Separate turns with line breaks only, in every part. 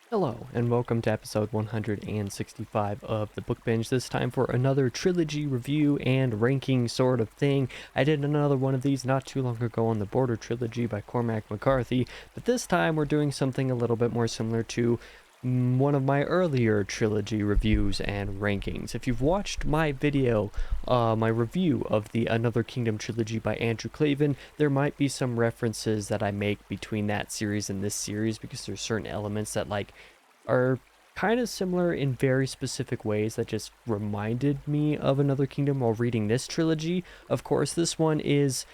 Hello, and welcome to episode 165 of the Book Binge, this time for another trilogy review and ranking sort of thing. I did another one of these not too long ago on the Border Trilogy by Cormac McCarthy, but this time we're doing something a little bit more similar to one of my earlier trilogy reviews and rankings. If you've watched my video, my review of the Another Kingdom trilogy by Andrew Clavin, there might be some references that I make between that series and this series because there's certain elements that are kind of similar in very specific ways that just reminded me of Another Kingdom while reading this trilogy. Of course, this one is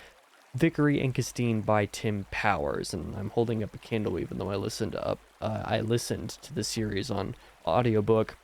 Vickery and Castine by Tim Powers, and I'm holding up a Kindle even though I listened to the series on audiobook.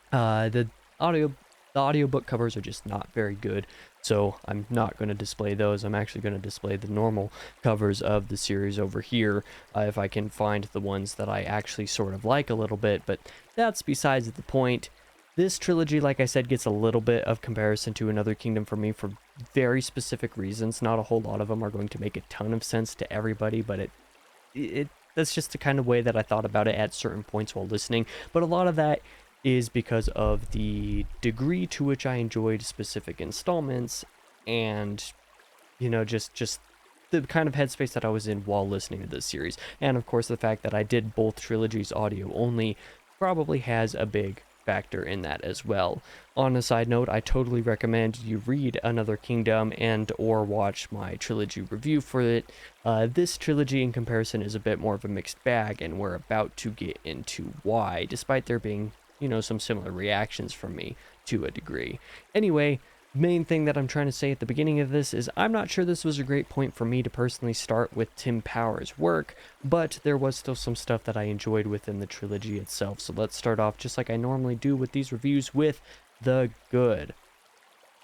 The audio the audiobook covers are just not very good, so I'm not going to display those. I'm actually going to display the normal covers of the series over here, if I can find the ones that I actually sort of like a little bit, but that's besides the point. This trilogy, like I said, gets a little bit of comparison to Another Kingdom for me for very specific reasons. Not a whole lot of them are going to make a ton of sense to everybody, but it that's just the kind of way that I thought about it at certain points while listening. But a lot of that is because of the degree to which I enjoyed specific installments and just the kind of headspace that I was in while listening to this series. And of course the fact that I did both trilogies audio only probably has a big factor in that as well. On a side note, I totally recommend you read Another Kingdom and or watch my trilogy review for it. This trilogy in comparison is a bit more of a mixed bag, and we're about to get into why, despite there being some similar reactions from me to a degree. Anyway, main thing that I'm trying to say at the beginning of this is I'm not sure this was a great point for me to personally start with Tim Powers' work, but there was still some stuff that I enjoyed within the trilogy itself. So let's start off just like I normally do with these reviews with the good.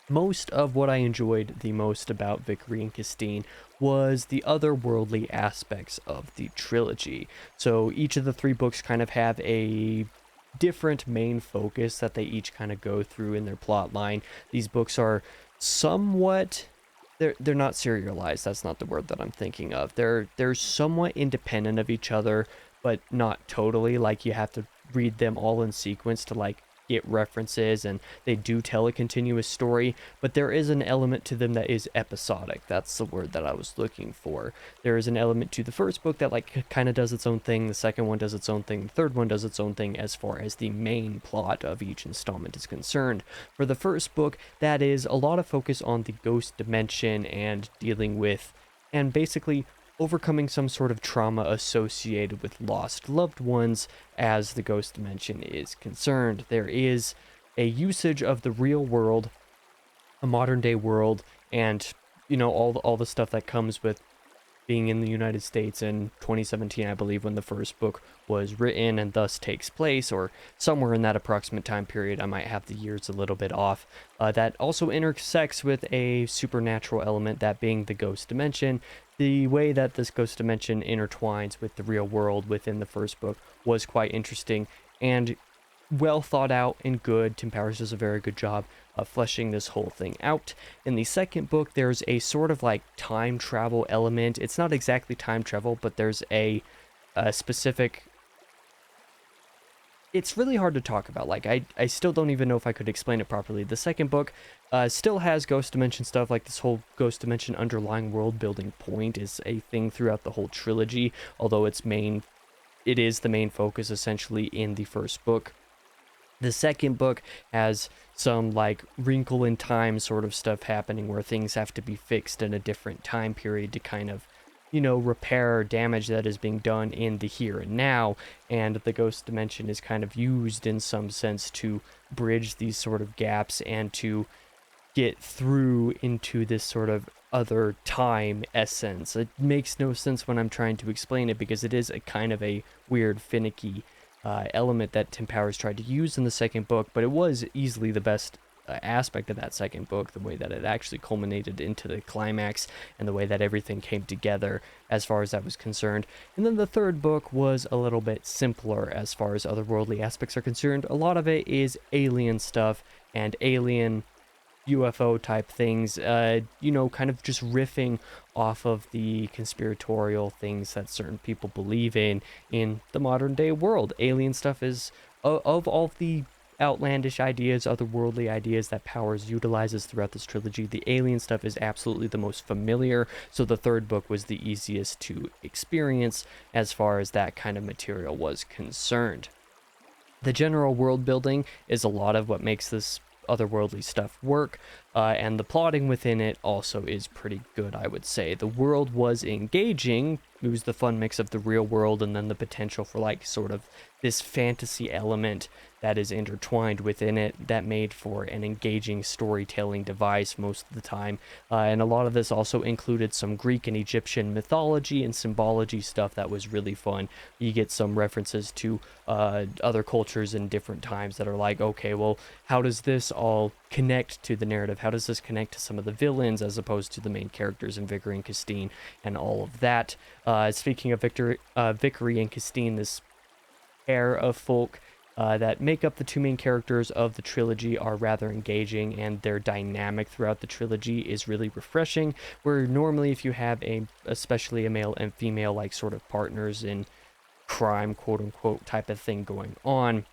Most of what I enjoyed the most about Vickery and Castine was the otherworldly aspects of the trilogy. So each of the three books kind of have a different main focus that they each kind of go through in their plot line. These books are somewhat they're not serialized. That's not the word that I'm thinking of. They're somewhat independent of each other, but not totally. Like you have to read them all in sequence to get references, and they do tell a continuous story, but there is an element to them that is episodic. That's the word that I was looking for. There is an element to the first book that kind of does its own thing, the second one does its own thing, the third one does its own thing as far as the main plot of each installment is concerned. For the first book, that is a lot of focus on the ghost dimension and dealing with and basically overcoming some sort of trauma associated with lost loved ones as the ghost dimension is concerned. There is a usage of the real world, a modern day world, and all the stuff that comes with being in the United States in 2017, I believe, when the first book was written and thus takes place, or somewhere in that approximate time period. I might have the years a little bit off. That also intersects with a supernatural element, that being the ghost dimension. The way that this ghost dimension intertwines with the real world within the first book was quite interesting and well thought out and good. Tim Powers does a very good job of fleshing this whole thing out. In the second book, there's a sort of time travel element. It's not exactly time travel, but there's a specific. It's really hard to talk about. I still don't even know if I could explain it properly. The second book still has ghost dimension stuff. This whole ghost dimension underlying world building point is a thing throughout the whole trilogy, although it is the main focus essentially in the first book. The second book has some wrinkle in time sort of stuff happening where things have to be fixed in a different time period to kind of repair damage that is being done in the here and now, and the ghost dimension is kind of used in some sense to bridge these sort of gaps and to get through into this sort of other time essence. It makes no sense when I'm trying to explain it because it is a kind of a weird, finicky element that Tim Powers tried to use in the second book, but it was easily the best aspect of that second book, the way that it actually culminated into the climax and the way that everything came together as far as that was concerned. And then the third book was a little bit simpler as far as otherworldly aspects are concerned. A lot of it is alien stuff and alien UFO type things, kind of just riffing off of the conspiratorial things that certain people believe in the modern day world. Alien stuff is, of all the outlandish ideas, otherworldly ideas that Powers utilizes throughout this trilogy, the alien stuff is absolutely the most familiar, so the third book was the easiest to experience as far as that kind of material was concerned. The general world building is a lot of what makes this otherworldly stuff work, and the plotting within it also is pretty good, I would say. The world was engaging. It was the fun mix of the real world and then the potential for like sort of this fantasy element that is intertwined within it that made for an engaging storytelling device most of the time. And a lot of this also included some Greek and Egyptian mythology and symbology stuff that was really fun. You get some references to other cultures in different times that are like, okay, well, how does this all connect to the narrative? How does this connect to some of the villains as opposed to the main characters in Vickery and Castine and all of that? Speaking of Vickery and Castine, this pair of folk that make up the two main characters of the trilogy are rather engaging, and their dynamic throughout the trilogy is really refreshing, where normally if you have especially a male and female like sort of partners in crime, quote unquote, type of thing going on,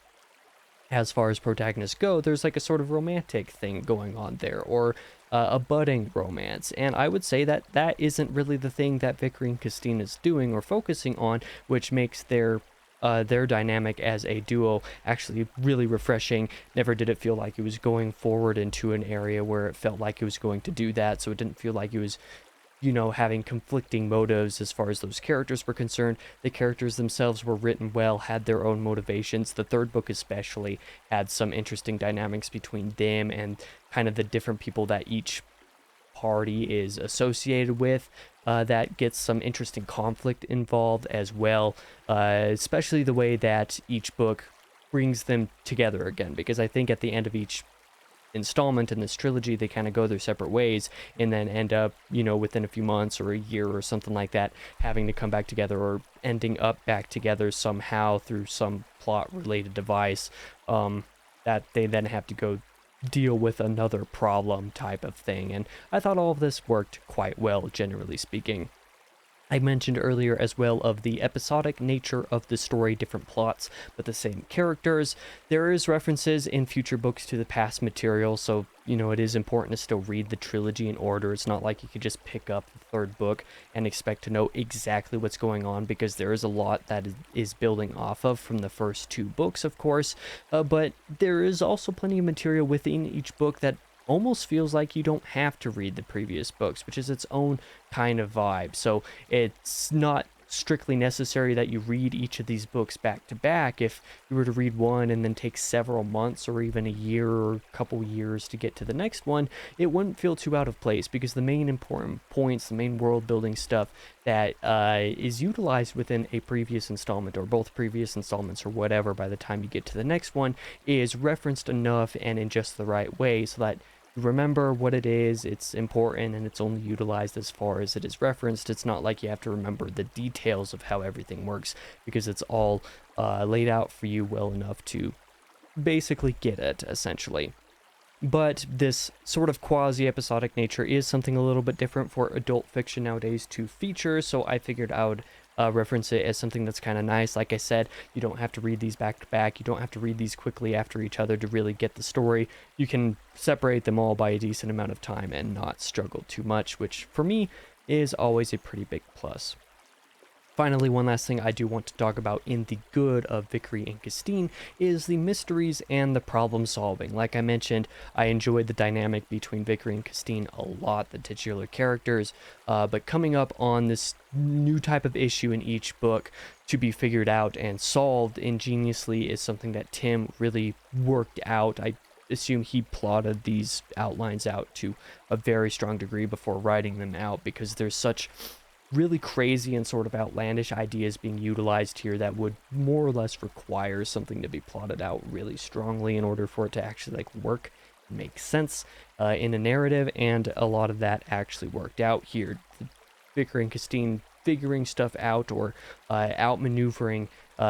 as far as protagonists go, there's like a sort of romantic thing going on there, or a budding romance. And I would say that that isn't really the thing that Vickery and Castine is doing or focusing on, which makes their dynamic as a duo actually really refreshing. Never did it feel like it was going forward into an area where it felt like it was going to do that, so it didn't feel like it was having conflicting motives as far as those characters were concerned. The characters themselves were written well, had their own motivations. The third book especially had some interesting dynamics between them and kind of the different people that each party is associated with, that gets some interesting conflict involved as well, especially the way that each book brings them together again, because I think at the end of each installment in this trilogy they kind of go their separate ways and then end up within a few months or a year or something like that having to come back together, or ending up back together somehow through some plot related device that they then have to go deal with another problem type of thing. And I thought all of this worked quite well, generally speaking. I mentioned earlier as well of the episodic nature of the story, different plots, but the same characters. There is references in future books to the past material, so, it is important to still read the trilogy in order. It's not like you could just pick up the third book and expect to know exactly what's going on, because there is a lot that is building off of from the first two books, of course, but there is also plenty of material within each book that almost feels like you don't have to read the previous books, which is its own kind of vibe. So it's not strictly necessary that you read each of these books back to back. If you were to read one and then take several months or even a year or a couple years to get to the next one, it wouldn't feel too out of place, because the main important points, the main world building stuff that is utilized within a previous installment, or both previous installments or whatever, by the time you get to the next one, is referenced enough and in just the right way so that remember what it is. It's important and it's only utilized as far as it is referenced. It's not like you have to remember the details of how everything works, because it's all laid out for you well enough to basically get it, essentially. But this sort of quasi-episodic nature is something a little bit different for adult fiction nowadays to feature, so I figured I would reference it as something that's kind of nice. Like I said, you don't have to read these back to back. You don't have to read these quickly after each other to really get the story. You can separate them all by a decent amount of time and not struggle too much, which for me is always a pretty big plus. Finally, one last thing I do want to talk about in the good of Vickery and Castine is the mysteries and the problem solving. Like I mentioned, I enjoyed the dynamic between Vickery and Castine a lot, the titular characters, but coming up on this new type of issue in each book to be figured out and solved ingeniously is something that Tim really worked out. I assume he plotted these outlines out to a very strong degree before writing them out, because there's such really crazy and sort of outlandish ideas being utilized here that would more or less require something to be plotted out really strongly in order for it to actually like work and make sense in a narrative, and a lot of that actually worked out here. Vickery and Castine figuring stuff out or outmaneuvering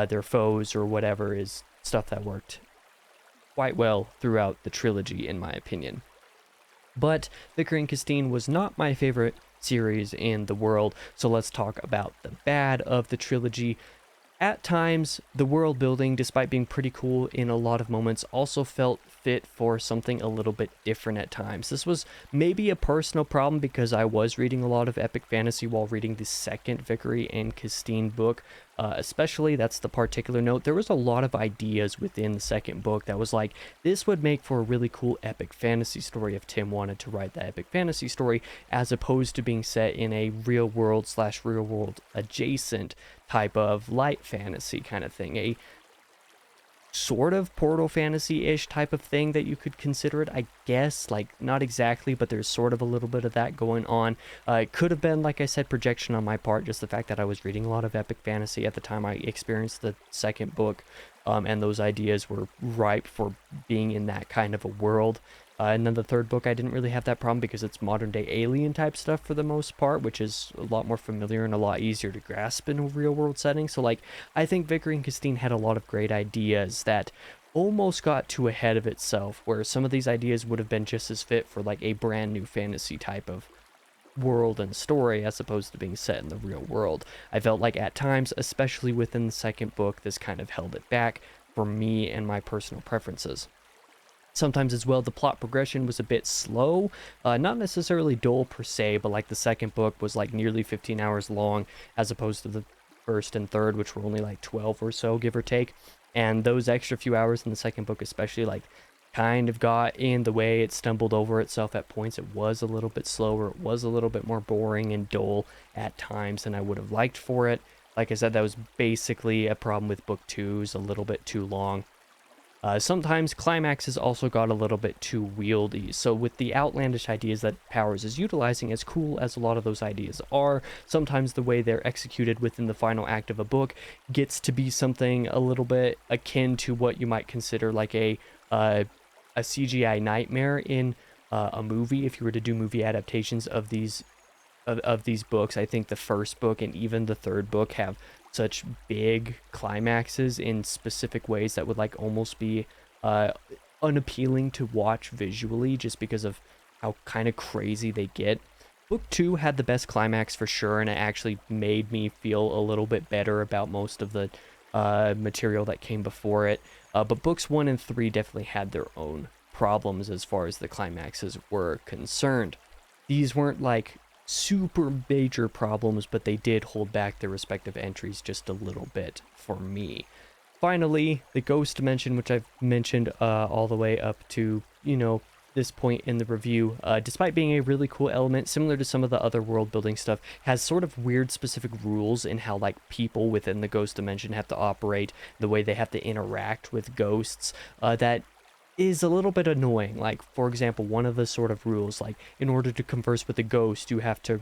their foes or whatever is stuff that worked quite well throughout the trilogy, in my opinion. But Vickery and Castine was not my favorite series in the world, so let's talk about the bad of the trilogy. At times, the world building, despite being pretty cool in a lot of moments, also felt fit for something a little bit different at times. This was maybe a personal problem because I was reading a lot of epic fantasy while reading the second Vickery and Castine book. Especially, that's the particular note. There was a lot of ideas within the second book that was like, this would make for a really cool epic fantasy story if Tim wanted to write that epic fantasy story, as opposed to being set in a real world / real world adjacent type of light fantasy kind of thing, a sort of portal fantasy-ish type of thing that you could consider it, I guess. Like, not exactly, but there's sort of a little bit of that going on. It could have been, like I said, projection on my part, just the fact that I was reading a lot of epic fantasy at the time I experienced the second book, and those ideas were ripe for being in that kind of a world. And then the third book, I didn't really have that problem because it's modern day alien type stuff for the most part, which is a lot more familiar and a lot easier to grasp in a real world setting. So, like, I think Vickery and Castine had a lot of great ideas that almost got too ahead of itself, where some of these ideas would have been just as fit for like a brand new fantasy type of world and story as opposed to being set in the real world. I felt like at times, especially within the second book, this kind of held it back for me and my personal preferences. Sometimes as well, the plot progression was a bit slow, not necessarily dull per se, but like the second book was like nearly 15 hours long as opposed to the first and third, which were only like 12 or so, give or take. And those extra few hours in the second book especially, like, kind of got in the way. It stumbled over itself at points. It was a little bit slower. It was a little bit more boring and dull at times than I would have liked for it. Like I said, that was basically a problem with book 2. Is a little bit too long. Sometimes climaxes also got a little bit too wieldy, so with the outlandish ideas that Powers is utilizing, as cool as a lot of those ideas are, sometimes the way they're executed within the final act of a book gets to be something a little bit akin to what you might consider like a CGI nightmare in a movie. If you were to do movie adaptations of these books, I think the first book and even the third book have such big climaxes in specific ways that would like almost be unappealing to watch visually, just because of how kind of crazy they get. Book 2 had the best climax for sure, and it actually made me feel a little bit better about most of the material that came before it. But books 1 and 3 definitely had their own problems as far as the climaxes were concerned. These weren't like super major problems, but they did hold back their respective entries just a little bit for me. Finally, the ghost dimension, which I've mentioned all the way up to, this point in the review, despite being a really cool element, similar to some of the other world building stuff, has sort of weird specific rules in how like people within the ghost dimension have to operate, the way they have to interact with ghosts, that is a little bit annoying. Like, for example, one of the sort of rules, like, in order to converse with a ghost, you have to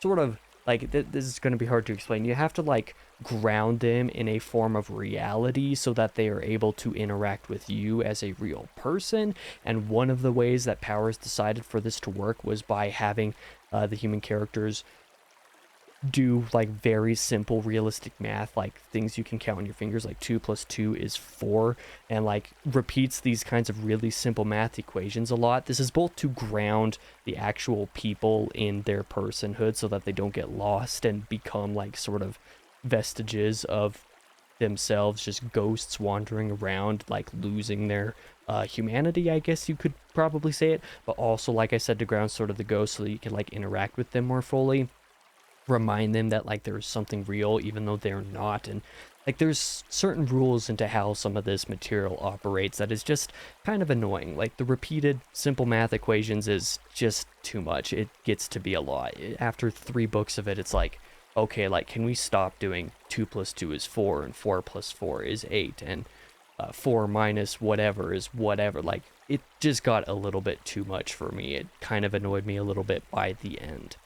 sort of, like, this is going to be hard to explain. You have to, like, ground them in a form of reality so that they are able to interact with you as a real person. And one of the ways that Powers decided for this to work was by having the human characters do like very simple realistic math, like things you can count on your fingers, like 2 + 2 is 4, and like repeats these kinds of really simple math equations a lot. This is both to ground the actual people in their personhood so that they don't get lost and become like sort of vestiges of themselves, just ghosts wandering around, like losing their humanity, I guess you could probably say it, but also, like I said, to ground sort of the ghosts so that you can like interact with them more fully, remind them that like there's something real even though they're not. And like there's certain rules into how some of this material operates that is just kind of annoying. Like the repeated simple math equations is just too much. It gets to be a lot. After 3 books of it, it's like, okay, like, can we stop doing 2 + 2 is 4 and 4 + 4 is 8 and 4 minus whatever is whatever. Like, it just got a little bit too much for me. It kind of annoyed me a little bit by the end.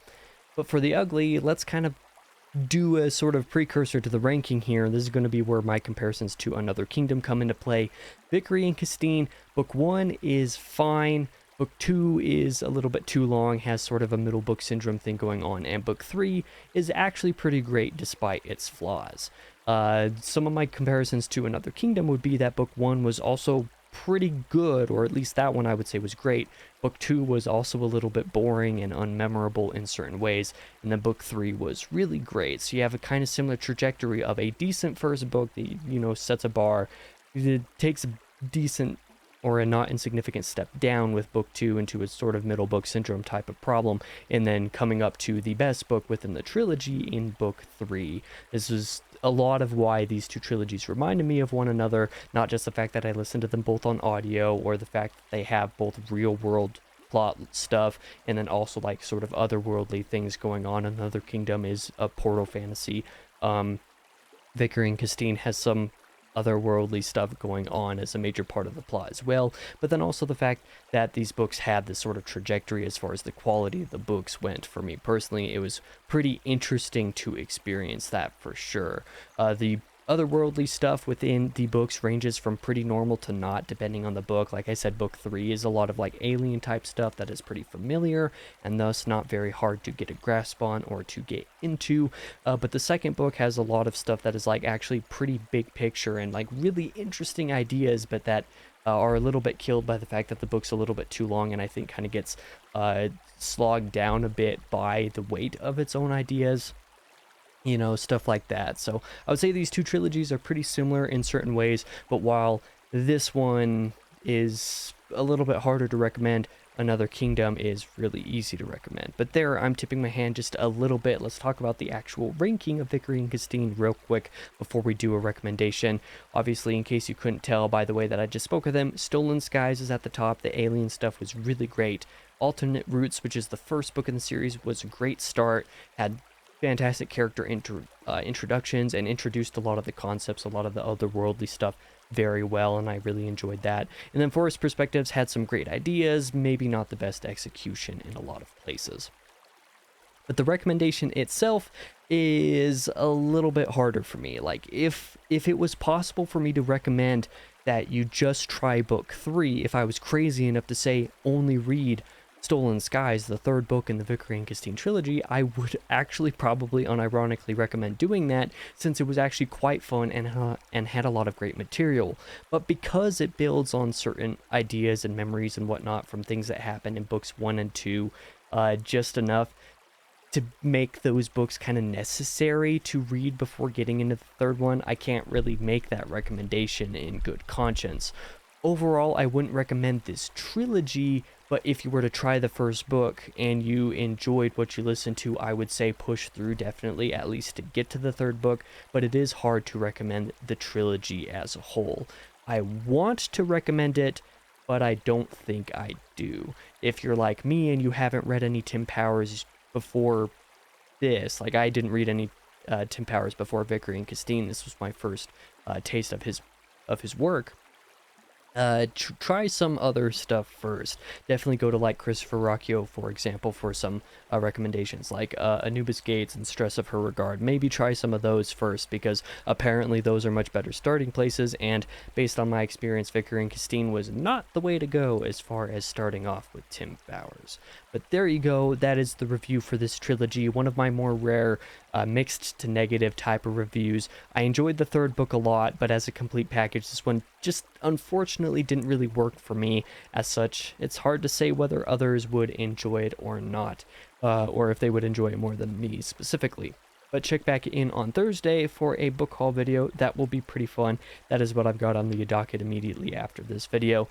But for the ugly, let's kind of do a sort of precursor to the ranking here. This is going to be where my comparisons to Another Kingdom come into play. Vickery and Castine, book 1 is fine. Book 2 is a little bit too long, has sort of a middle book syndrome thing going on. And book 3 is actually pretty great despite its flaws. Some of my comparisons to Another Kingdom would be that book 1 was also pretty good, or at least that one I would say was great. Book 2 was also a little bit boring and unmemorable in certain ways, and then book 3 was really great. So you have a kind of similar trajectory of a decent first book that, sets a bar. It takes a decent or a not insignificant step down with book 2 into a sort of middle book syndrome type of problem, and then coming up to the best book within the trilogy in book 3. This is a lot of why these two trilogies reminded me of one another, not just the fact that I listened to them both on audio, or the fact that they have both real world plot stuff and then also like sort of otherworldly things going on. Another Kingdom is a portal fantasy. Vickery and Castine has some otherworldly stuff going on as a major part of the plot as well, but then also the fact that these books had this sort of trajectory as far as the quality of the books went. For me personally, it was pretty interesting to experience that for sure. The otherworldly stuff within the books ranges from pretty normal to not, depending on the book. Like I said, book 3 is a lot of like alien type stuff that is pretty familiar and thus not very hard to get a grasp on or to get into. But the second book has a lot of stuff that is like actually pretty big picture and like really interesting ideas, but that are a little bit killed by the fact that the book's a little bit too long, and I think kind of gets slogged down a bit by the weight of its own ideas. Stuff like that. So I would say these two trilogies are pretty similar in certain ways, but while this one is a little bit harder to recommend, Another Kingdom is really easy to recommend. But there, I'm tipping my hand just a little bit. Let's talk about the actual ranking of Vickery and Castine real quick before we do a recommendation. Obviously, in case you couldn't tell by the way that I just spoke of them, Stolen Skies is at the top. The alien stuff was really great. Alternate Routes, which is the first book in the series, was a great start, had fantastic character introductions, and introduced a lot of the concepts, a lot of the otherworldly stuff very well, and I really enjoyed that. And then Forest Perspectives had some great ideas, maybe not the best execution in a lot of places. But the recommendation itself is a little bit harder for me. Like, if it was possible for me to recommend that you just try book 3, if I was crazy enough to say only read Stolen Skies, the third book in the Vickery and Castine trilogy, I would actually probably unironically recommend doing that, since it was actually quite fun and had a lot of great material. But because it builds on certain ideas and memories and whatnot from things that happened in books 1 and 2, just enough to make those books kind of necessary to read before getting into the third one, I can't really make that recommendation in good conscience. Overall, I wouldn't recommend this trilogy, but if you were to try the first book and you enjoyed what you listened to, I would say push through definitely, at least to get to the third book, but it is hard to recommend the trilogy as a whole. I want to recommend it, but I don't think I do. If you're like me and you haven't read any Tim Powers before this, like I didn't read any Tim Powers before Vickery and Castine, this was my first taste of his work. Try some other stuff first. Definitely go to like Christopher Rocchio, for example, for some recommendations like Anubis Gates and Stress of Her Regard. Maybe try some of those first, because apparently those are much better starting places, and based on my experience, Vickery and Castine was not the way to go as far as starting off with Tim Bowers. But there you go, that is the review for this trilogy, one of my more rare mixed to negative type of reviews. I enjoyed the third book a lot, but as a complete package, this one just unfortunately didn't really work for me as such. It's hard to say whether others would enjoy it or not, or if they would enjoy it more than me specifically. But check back in on Thursday for a book haul video. That will be pretty fun. That is what I've got on the docket immediately after this video.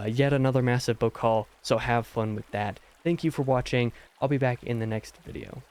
Yet another massive book haul, so have fun with that. Thank you for watching. I'll be back in the next video.